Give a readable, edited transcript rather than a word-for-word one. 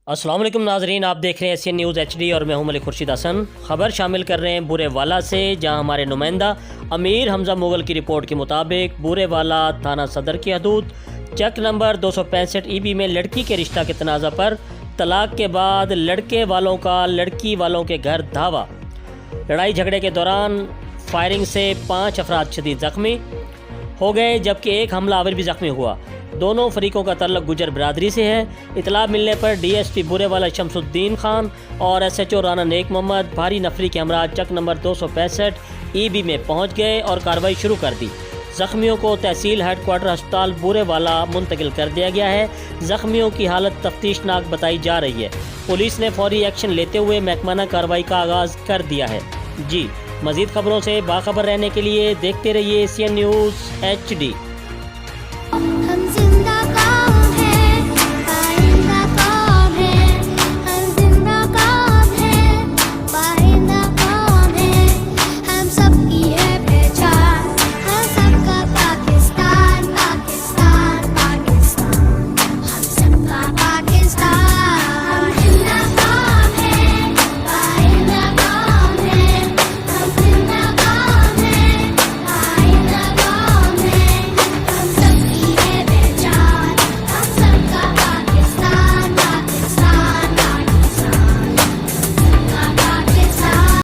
अस्सलाम वालेकुम नाजरीन, आप देख रहे हैं एशियन न्यूज़ HD और मैं हूं मलिक खुर्शीद हसन। खबर शामिल कर रहे हैं बूरे वाला से, जहां हमारे नुमाइंदा अमीर हमजा मुगल की रिपोर्ट के मुताबिक बूरे वाला थाना सदर की हदूद चक नंबर 265 EB में लड़की के रिश्ता के तनाज़ा पर तलाक के बाद लड़के वालों का लड़की वालों के घर धावा। लड़ाई झगड़े के दौरान फायरिंग से 5 अफराद शदीद जख्मी हो गए, जबकि एक हमलावर भी जख्मी हुआ। दोनों फरीकों का तल्लुक गुजर बिरादरी से है। इतला मिलने पर DSP बूरे वाला शमसुद्दीन खान और SHO राना नेक मोहम्मद भारी नफरी के हमरा चक नंबर 265 EB में पहुंच गए और कार्रवाई शुरू कर दी। जख्मियों को तहसील हेडक्वार्टर अस्पताल बूरे वाला मुंतकिल कर दिया गया है। जख्मियों की हालत तफ्तीशनाक बताई जा रही है। पुलिस ने फौरी एक्शन लेते हुए महकमाना कार्रवाई का आगाज़ कर दिया है। जी, मज़ीद खबरों से बाखबर रहने के लिए देखते रहिए एशियन न्यूज़ HD।